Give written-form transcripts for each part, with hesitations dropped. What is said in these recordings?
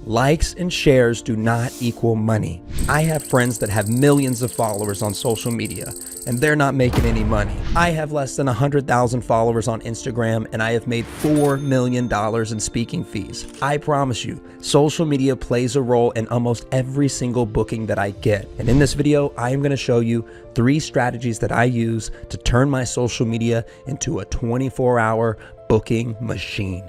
Likes and shares do not equal money. I have friends that have millions of followers on social media and they're not making any money. I have less than 100,000 followers on Instagram and I have made $4 million in speaking fees. I promise you, social media plays a role in almost every single booking that I get. And in this video, I am going to show you 3 strategies that I use to turn my social media into a 24-hour booking machine.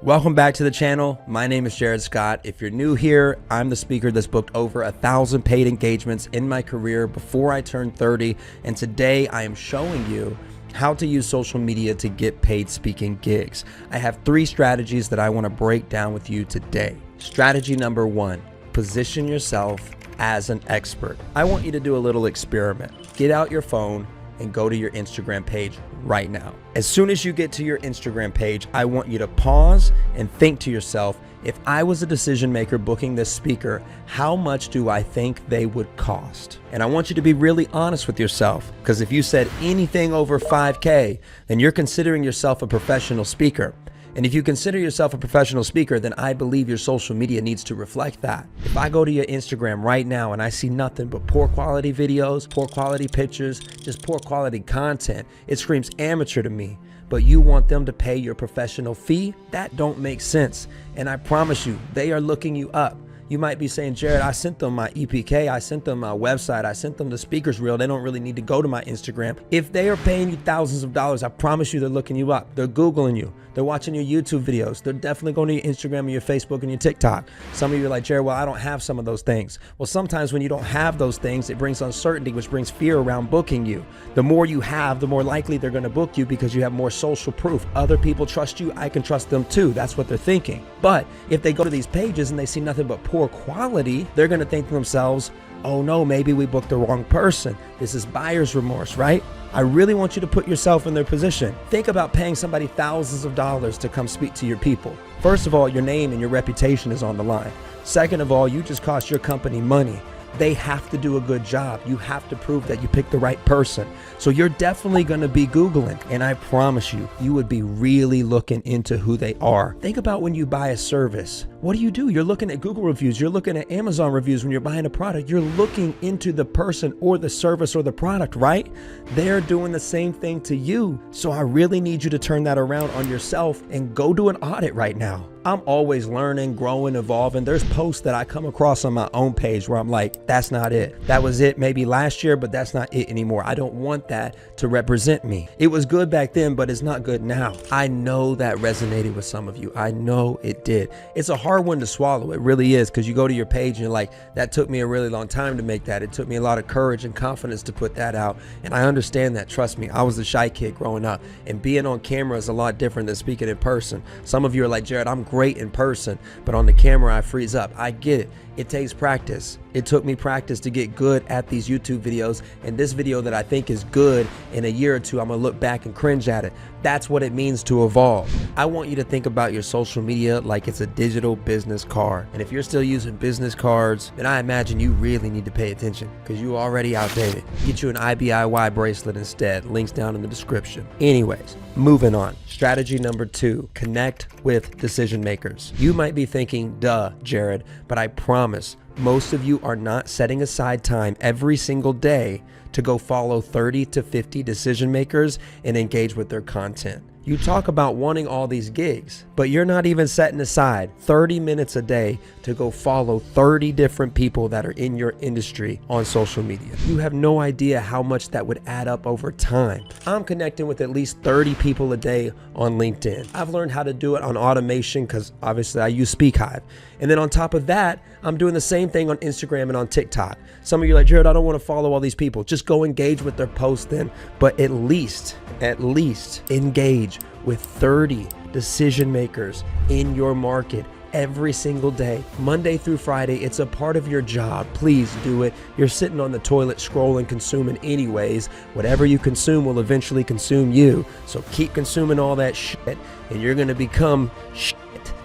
Welcome back to the channel. My name is Jared Scott. If you're new here, I'm the speaker that's booked over 1,000 paid engagements in my career before I turned 30. And today I am showing you how to use social media to get paid speaking gigs. I have 3 strategies that I want to break down with you today. Strategy number 1, position yourself as an expert. I want you to do a little experiment. Get out your phone and go to your Instagram page right now. As soon as you get to your Instagram page, I want you to pause and think to yourself, if I was a decision maker booking this speaker, how much do I think they would cost? And I want you to be really honest with yourself, because if you said anything over 5K, then you're considering yourself a professional speaker. And if you consider yourself a professional speaker, then I believe your social media needs to reflect that. If I go to your Instagram right now and I see nothing but poor quality videos, poor quality pictures, just poor quality content, it screams amateur to me. But you want them to pay your professional fee? That don't make sense. And I promise you, they are looking you up. You might be saying, Jared, I sent them my EPK, I sent them my website, I sent them the speaker's reel. They don't really need to go to my Instagram. If they are paying you thousands of dollars, I promise you they're looking you up. They're Googling you. They're watching your YouTube videos. They're definitely going to your Instagram and your Facebook and your TikTok. Some of you are like, Jared, well, I don't have some of those things. Well, sometimes when you don't have those things, it brings uncertainty, which brings fear around booking you. The more you have, the more likely they're going to book you because you have more social proof. Other people trust you. I can trust them too. That's what they're thinking. But if they go to these pages and they see nothing but poor quality, they're going to think to themselves, oh no, maybe we booked the wrong person. This is buyer's remorse, right? I really want you to put yourself in their position. Think about paying somebody thousands of dollars to come speak to your people. First of all, your name and your reputation is on the line. Second of all, you just cost your company money. They have to do a good job. You have to prove that you picked the right person. So you're definitely going to be Googling. And I promise you, you would be really looking into who they are. Think about when you buy a service. What do? You're looking at Google reviews. You're looking at Amazon reviews when you're buying a product. You're looking into the person or the service or the product, right? They're doing the same thing to you. So I really need you to turn that around on yourself and go do an audit right now. I'm always learning, growing, evolving. There's posts that I come across on my own page where I'm like, that's not it. That was it maybe last year, but that's not it anymore. I don't want that to represent me. It was good back then, but it's not good now. I know that resonated with some of you. I know it did. It's a hard one to swallow. It really is, because you go to your page and you're like, that took me a really long time to make that. It took me a lot of courage and confidence to put that out. And I understand that. Trust me, I was a shy kid growing up, and being on camera is a lot different than speaking in person. Some of you are like, Jared, I'm great in person, but on the camera I freeze up. I get it. It takes practice. It took me practice to get good at these YouTube videos, and this video that I think is good, in a year or two I'm gonna look back and cringe at it. That's what it means to evolve. I want you to think about your social media like it's a digital business card. And if you're still using business cards, then I imagine you really need to pay attention, because you're already outdated. Get you an IBIY bracelet instead. Links down in the description. Anyways, moving on. Strategy number 2, connect with decision makers. You might be thinking, duh, Jared, but I promise most of you are not setting aside time every single day to go follow 30 to 50 decision makers and engage with their content. You talk about wanting all these gigs, but you're not even setting aside 30 minutes a day to go follow 30 different people that are in your industry on social media. You have no idea how much that would add up over time. I'm connecting with at least 30 people a day on LinkedIn. I've learned how to do it on automation because obviously I use SpeakHive. And then on top of that, I'm doing the same thing on Instagram and on TikTok. Some of you are like, Jared, I don't want to follow all these people. Just go engage with their posts then. But at least engage with 30 decision makers in your market every single day, Monday through Friday. It's a part of your job. Please do it. You're sitting on the toilet scrolling, consuming anyways. Whatever you consume will eventually consume you. So keep consuming all that shit and you're going to become shit,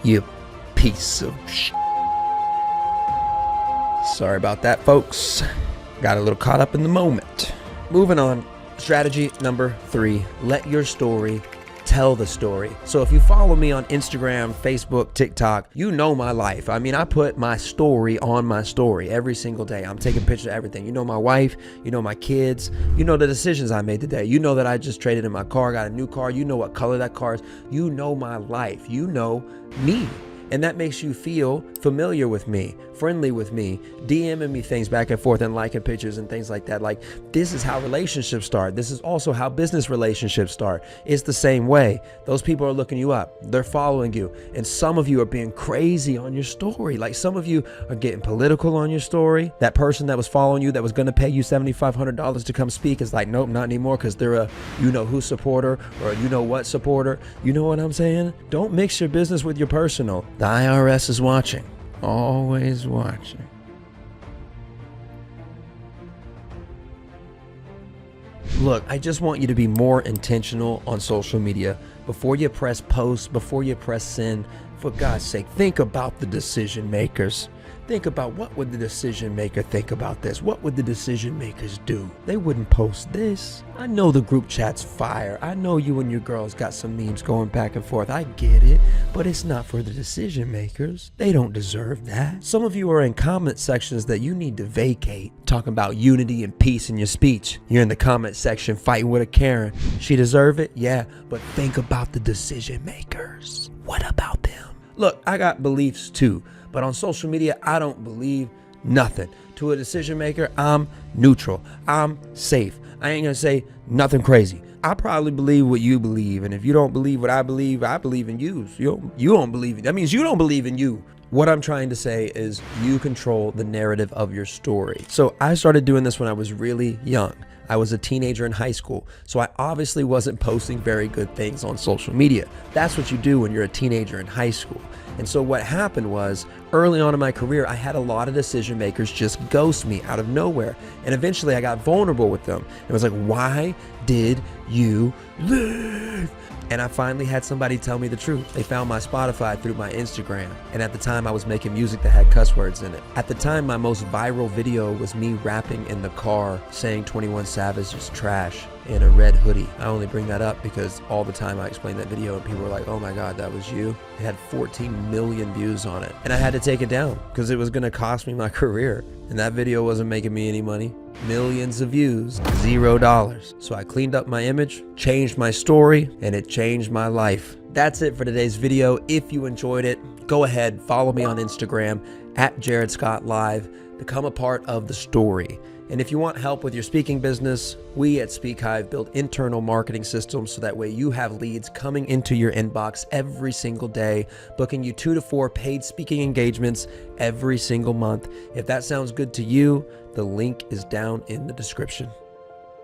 you piece of shit. Sorry about that, folks. Got a little caught up in the moment. Moving on. Strategy number 3, let your story tell the story. So if you follow me on Instagram, Facebook, TikTok, you know my life. I mean, I put my story on my story every single day. I'm taking pictures of everything. You know my wife, you know my kids, you know the decisions I made today. You know that I just traded in my car, got a new car. You know what color that car is. You know my life. You know me. And that makes you feel familiar with me, friendly with me, DMing me things back and forth and liking pictures and things like that. Like, this is how relationships start. This is also how business relationships start. It's the same way. Those people are looking you up. They're following you. And some of you are being crazy on your story. Like, some of you are getting political on your story. That person that was following you that was going to pay you $7,500 to come speak is like, nope, not anymore, because they're a you-know-who supporter or you-know-what supporter. You know what I'm saying? Don't mix your business with your personal. The IRS is watching, always watching. Look, I just want you to be more intentional on social media. Before you press post, before you press send, for God's sake, think about the decision makers. Think about, what would the decision maker think about this? What would the decision makers do? They wouldn't post this. I know the group chat's fire. I know you and your girls got some memes going back and forth. I get it, but it's not for the decision makers. They don't deserve that. Some of you are in comment sections that you need to vacate, talking about unity and peace in your speech. You're in the comment section fighting with a Karen. She deserve it? Yeah, but think about the decision makers. What about them? Look, I got beliefs too. But on social media, I don't believe nothing. To a decision maker, I'm neutral. I'm safe. I ain't gonna say nothing crazy. I probably believe what you believe. And if you don't believe what I believe in you. You don't believe it. That means you don't believe in you. What I'm trying to say is you control the narrative of your story. So I started doing this when I was really young. I was a teenager in high school, so I obviously wasn't posting very good things on social media. That's what you do when you're a teenager in high school. And so what happened was, early on in my career, I had a lot of decision makers just ghost me out of nowhere. And eventually I got vulnerable with them. It was like, why did you leave? And I finally had somebody tell me the truth. They found my Spotify through my Instagram. And at the time I was making music that had cuss words in it. At the time, my most viral video was me rapping in the car saying 21 Savage is trash in a red hoodie. I only bring that up because all the time I explained that video and people were like, oh my God, that was you. It had 14 million views on it. And I had to take it down because it was gonna cost me my career. And that video wasn't making me any money. Millions of views, $0. So I cleaned up my image, changed my story, and it changed my life. That's it for today's video. If you enjoyed it, go ahead, follow me on Instagram at Jared Scott Live. Become a part of the story. And if you want help with your speaking business, we at SpeakHive build internal marketing systems so that way you have leads coming into your inbox every single day, booking you 2 to 4 paid speaking engagements every single month. If that sounds good to you, the link is down in the description.